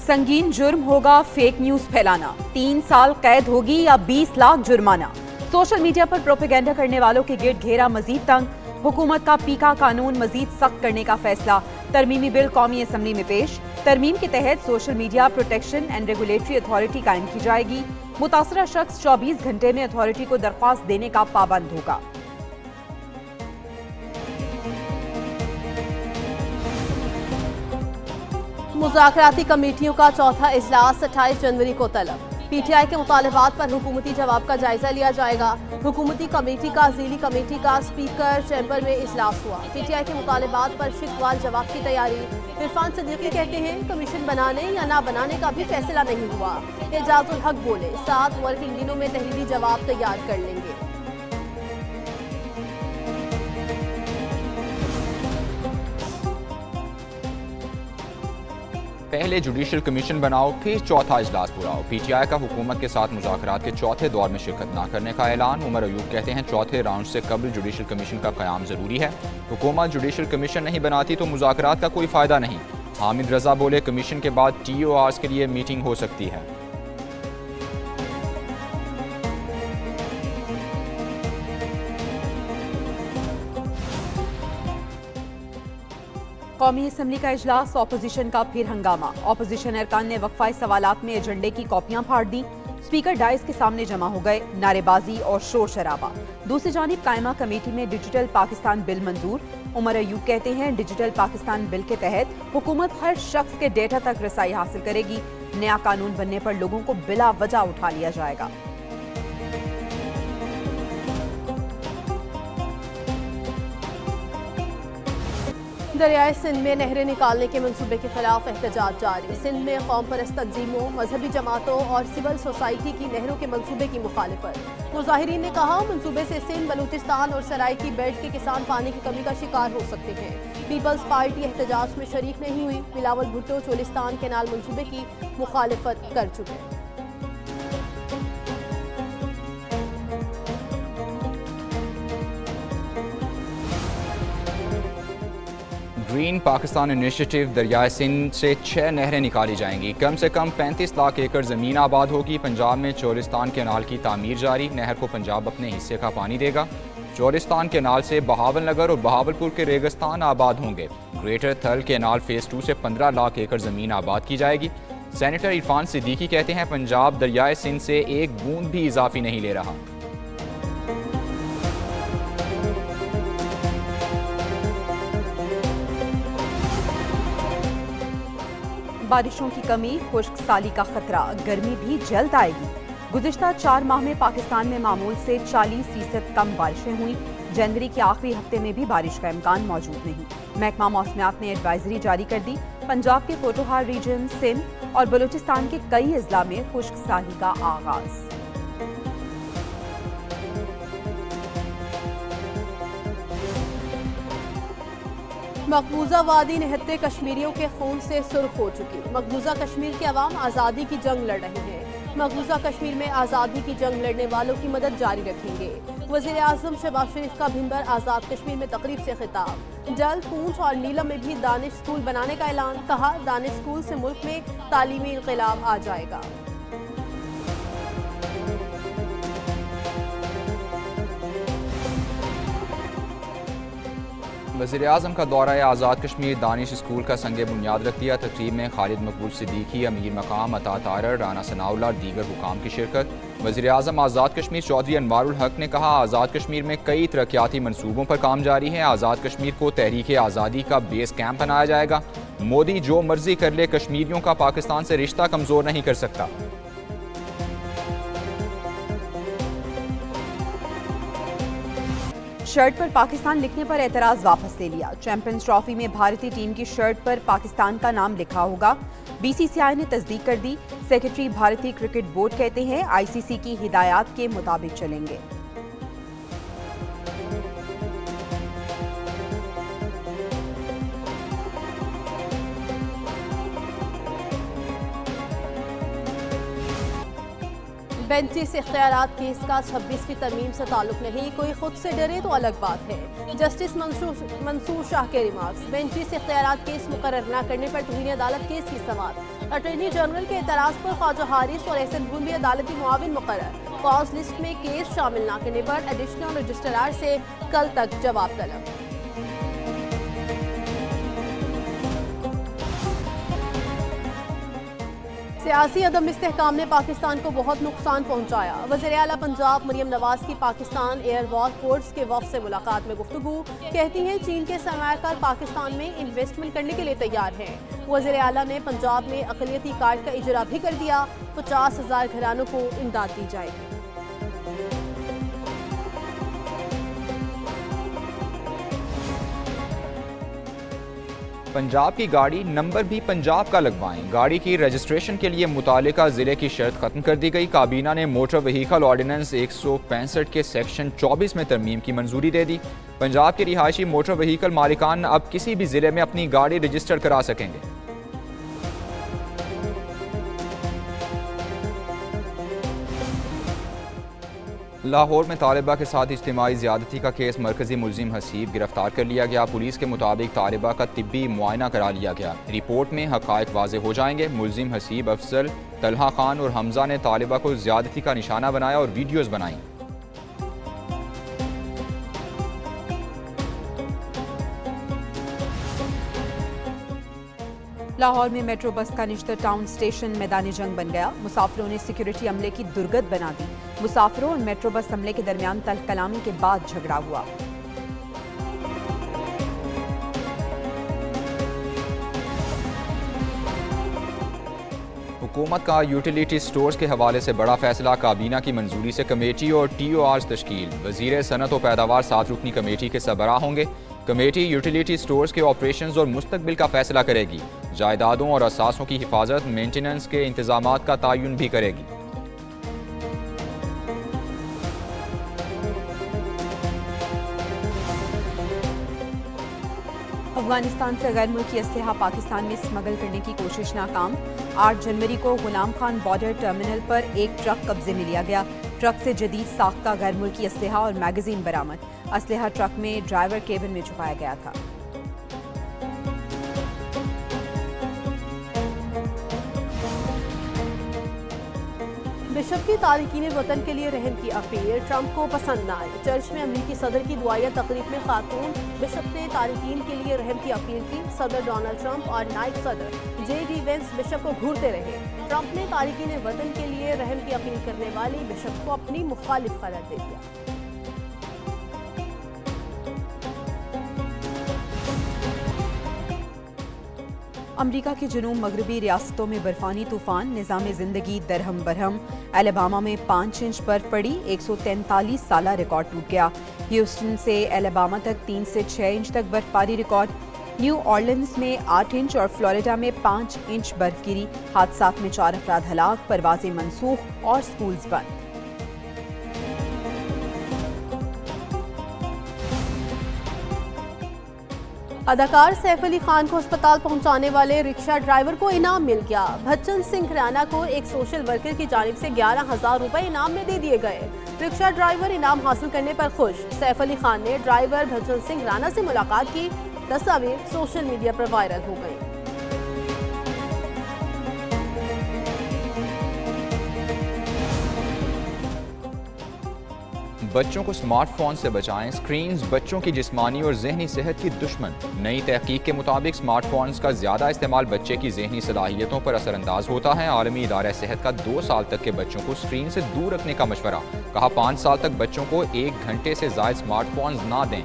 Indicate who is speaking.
Speaker 1: संगीन जुर्म होगा फेक न्यूज फैलाना, 3 साल कैद होगी या 20 लाख जुर्माना। सोशल मीडिया पर प्रोपेगेंडा करने वालों के गिर्द घेरा मजीद तंग। हुकूमत का पीका कानून मजीद सख्त करने का फैसला। तरमीमी बिल कौमी असम्बली में पेश। तरमीम के तहत social media protection and regulatory authority कायम की जाएगी। मुतासरा शख्स 24 घंटे में अथॉरिटी को दरख्वास्त देने का पाबंद होगा।
Speaker 2: मुज़ाकराती कमेटियों का चौथा इजलास 28 जनवरी को तलब। पीटीआई के मुतालबात पर हुकूमती जवाब का जायजा लिया जाएगा। हुकूमती कमेटी का ज़ीली कमेटी का स्पीकर चैम्बर में इजलास हुआ। पीटीआई के मुतालबात पर शिकवाल जवाब की तैयारी। इरफान सिद्दीकी कहते हैं कमीशन बनाने या ना बनाने का भी फैसला नहीं हुआ। एजाजुल हक बोले 7 वर्किंग दिनों में तहरीरी जवाब तैयार कर लेंगे।
Speaker 3: पहले जुडिशल कमीशन बनाओ, फिर चौथा इजलास बुलाओ। पीटीआई का हुकूमत के साथ मुज़ाकरात के चौथे दौर में शिरकत न करने का ऐलान। उमर अयूब कहते हैं चौथे राउंड से कबल जुडिशल कमीशन का क़याम ज़रूरी है। हुकूमत जुडिशल कमीशन नहीं बनाती तो मुज़ाकरात का कोई फ़ायदा नहीं। हामिद रजा बोले कमीशन के बाद TORs के लिए मीटिंग हो सकती है।
Speaker 1: कौमी असम्बली का इजलास, ऑपोजिशन का फिर हंगामा। ऑपोजिशन अरकान ने वक्फा सवालात में एजेंडे की कॉपियां फाड़ दी। स्पीकर डाइस के सामने जमा हो गए, नारेबाजी और शोर शराबा। दूसरी जानिब कायमा कमेटी में डिजिटल पाकिस्तान बिल मंजूर। उमर अयूब कहते हैं डिजिटल पाकिस्तान बिल के तहत हुकूमत हर शख्स के डेटा तक रसाई हासिल करेगी। नया कानून बनने पर लोगों को बिला वजह उठा लिया जाएगा।
Speaker 2: दरियाए सिंध में नहरें निकालने के मंसूबे के खिलाफ एहतजाज जारी। सिंध में कौम परस्त तंजीमों, मजहबी जमातों और सिविल सोसाइटी की नहरों के मंसूबे की मुखालिफत। मुजाहिरीन ने कहा मंसूबे से सिंध, बलूचिस्तान और सराइकी बेल्ट के किसान पानी की कमी का शिकार हो सकते हैं। पीपल्स पार्टी एहतजाज में शरीक नहीं हुई। बिलावल भुट्टो चोलिस्तान केनाल मंसूबे की मुखालिफत कर चुके।
Speaker 3: ग्रीन पाकिस्तान इनिशिएटिव दरियाए सिंध से 6 नहरें निकाली जाएंगी। कम से कम 35 लाख एकड़ ज़मीन आबाद होगी। पंजाब में चोलिस्तान केनाल की तामीर जारी। नहर को पंजाब अपने हिस्से का पानी देगा। चोलिस्तान केनाल से बहावल नगर और बहावलपुर के रेगिस्तान आबाद होंगे। ग्रेटर थल केनाल फेज़ 2 से 15 लाख एकड़ ज़मीन आबाद की जाएगी। सेनेटर इरफान सिद्दीकी कहते हैं पंजाब दरियाए सिंध से एक बूंद भी इजाफी नहीं ले रहा।
Speaker 1: बारिशों की कमी, खुश्क साली का खतरा, गर्मी भी जल्द आएगी। गुज़िश्ता 4 माह में पाकिस्तान में मामूल से 40% कम बारिशें हुई। जनवरी के आखिरी हफ्ते में भी बारिश का इम्कान मौजूद नहीं। महकमा मौसमियात ने एडवाइजरी जारी कर दी। पंजाब के पोटोहार रीजन, सिंध और बलूचिस्तान के कई अजला में खुश्क साली का आगाज।
Speaker 2: मकबूजा वादी निहत्ते कश्मीरियों के खून से सुर्ख हो चुकी। मकबूजा कश्मीर के अवाम आज़ादी की जंग लड़ रहे हैं। मकबूजा कश्मीर में आज़ादी की जंग लड़ने वालों की मदद जारी रखेंगे। वज़ीर आज़म शहबाज शरीफ का भिंबर आज़ाद कश्मीर में तकरीब से खिताब। जल्द पूंछ और नीलम में भी दानिश स्कूल बनाने का ऐलान। कहा दानिश स्कूल से मुल्क में तालीमी इनक़िलाब आ जाएगा।
Speaker 3: वज़ीर आज़म का दौरा आज़ाद कश्मीर दानिश स्कूल का संगे बुनियाद रख दिया। तकरीब में खालिद मकबूल सिद्दीकी, अमीर मकाम अता तारड़, राना सनाउल्लाह और दीगर हुकाम की शिरकत। वज़ीर आज़म आज़ाद कश्मीर चौधरी अनवारुल हक ने कहा आज़ाद कश्मीर में कई तरक्याती मनसूबों पर काम जारी है। आज़ाद कश्मीर को तहरीक आज़ादी का बेस कैंप बनाया जाएगा। मोदी जो मर्जी कर ले, कश्मीरियों का पाकिस्तान से रिश्ता कमज़ोर नहीं कर सकता।
Speaker 1: शर्ट पर पाकिस्तान लिखने पर एतराज वापस ले लिया। चैंपियंस ट्रॉफी में भारतीय टीम की शर्ट पर पाकिस्तान का नाम लिखा होगा। BCCI ने तस्दीक कर दी। सेक्रेटरी भारतीय क्रिकेट बोर्ड कहते हैं ICC की हिदायत के मुताबिक चलेंगे।
Speaker 2: बेंची से इख्तियारात केस का 26वीं तरमीम से ताल्लुक नहीं, कोई खुद से डरे तो अलग बात है। जस्टिस मंसूर शाह के रिमार्क्स। बेंची से इख्तियारात केस मुकर्रर न करने पर तौहीन अदालत केस की समाअत। अटॉर्नी जनरल के एतराज़ पर ख्वाजा हारिस और एहसन भूंडी अदालती मुआविन मुकर्रर। कॉज लिस्ट में केस शामिल न करने पर एडिशनल रजिस्ट्रार से कल तक जवाब तलब। सियासी अदम इस्तेहकाम ने पाकिस्तान को बहुत नुकसान पहुंचाया। वज़ीर-ए-आला पंजाब मरियम नवाज की पाकिस्तान एयरवॉर कोर्ट्स के वफ़द से मुलाकात में गुफ्तगू। कहती हैं चीन के सरमायाकार पाकिस्तान में इन्वेस्टमेंट करने के लिए तैयार हैं। वज़ीर-ए-आला ने पंजाब में अक़लियती कार्ड का इजरा भी कर दिया। 50,000 घरानों को इमदाद दी जाएगी।
Speaker 3: पंजाब की गाड़ी नंबर भी पंजाब का लगवाएं। गाड़ी की रजिस्ट्रेशन के लिए मुतालिका ज़िले की शर्त खत्म कर दी गई। काबीना ने मोटर व्हीकल ऑर्डिनेंस 165 के सेक्शन 24 में तरमीम की मंजूरी दे दी। पंजाब के रिहायशी मोटर व्हीकल मालिकान अब किसी भी ज़िले में अपनी गाड़ी रजिस्टर करा सकेंगे। लाहौर में तालिबा के साथ इज्तिमाई ज़्यादती का केस मरकजी मुलजिम हसीब गिरफ्तार कर लिया गया। पुलिस के मुताबिक तालिबा का तिब्बी मुआयना करा लिया गया। रिपोर्ट में हक़ाइक़ वाज़े हो जाएंगे। मुलजिम हसीब अफजल, तलहा खान और हमजा ने तालिबा को ज़्यादती का निशाना बनाया और वीडियोज़ बनाई।
Speaker 1: लाहौर में मेट्रो बस का निश्तर टाउन स्टेशन मैदानी जंग बन गया। मुसाफिरों ने सिक्योरिटी अमले की दुर्गत बना दी। मुसाफिरों और मेट्रो बस अमले के दरमियान तल्ख कलामी के बाद झगड़ा हुआ।
Speaker 3: हुकूमत का यूटिलिटी स्टोर्स के हवाले से बड़ा फैसला। काबीना की मंजूरी से कमेटी और TORs तश्कील। वज़ीर सनत और पैदावार 7 रुकनी कमेटी के सरबराह होंगे। कमेटी यूटिलिटी स्टोर्स के ऑपरेशंस और मुस्तकबिल का फैसला करेगी। जायदादों और असासों की हिफाजत, मेंटेनेंस के इंतजामात का तयन भी करेगी।
Speaker 1: अफगानिस्तान से गैर मुल्की असलहा पाकिस्तान में स्मगल करने की कोशिश नाकाम। 8 जनवरी को गुलाम खान बॉर्डर टर्मिनल पर एक ट्रक कब्जे में लिया गया। ट्रक से जदीद साख्त का गैर मुल्की असलहा और मैगजीन बरामद। असलहा ट्रक में ड्राइवर केबिन में छुपाया गया था।
Speaker 2: बिशप की तारिकीन वतन के लिए रहम की अपील ट्रंप को पसंद न आई। चर्च में अमरीकी सदर की दुआया तकरीब में खातून बिशप ने तारिकीन के लिए रहम की अपील की। सदर डोनाल्ड ट्रंप और नायब सदर JD वेंस बिशप को घूरते रहे। ट्रंप ने तारिकीन वतन के लिए रहम की अपील करने वाले बिशप को अपनी मुखालिफ करार दे दिया।
Speaker 1: अमरीका की जुनूब मगरबी रियासतों में बर्फानी तूफान, निज़ाम ज़िंदगी दरहम बरहम। एलबामा में 5 इंच बर्फ पड़ी। 143 साला रिकॉर्ड टूट गया। ह्यूस्टन से एलबामा तक 3 से 6 इंच तक बर्फबारी रिकॉर्ड। न्यू ऑर्लिन्स में 8 इंच और फ्लोरिडा में 5 इंच बर्फ गिरी। हादसात में 4 अफराद हलाक, परवाजें मनसूख और स्कूल्स बंद।
Speaker 2: अदाकार सैफ अली खान को अस्पताल पहुंचाने वाले रिक्शा ड्राइवर को इनाम मिल गया। भच्चन सिंह राणा को एक सोशल वर्कर की जानिब से 11,000 रुपए इनाम में दे दिए गए। रिक्शा ड्राइवर इनाम हासिल करने पर खुश। सैफ अली खान ने ड्राइवर भच्चन सिंह राणा से मुलाकात की। तस्वीर सोशल मीडिया पर वायरल हो गई।
Speaker 3: बच्चों को स्मार्टफोन से बचाएं। स्क्रीन्स बच्चों की जिस्मानी और जहनी सेहत की दुश्मन। नई तहकीक के मुताबिक स्मार्टफोन्स का ज़्यादा इस्तेमाल बच्चे की जहनी सलाहियतों पर असरअंदाज होता है। आलमी इदारा सेहत का 2 साल तक के बच्चों को स्क्रीन से दूर रखने का मशवरा। कहा 5 साल तक बच्चों को 1 घंटे से ज़ायद स्मार्टफोन्स ना दें।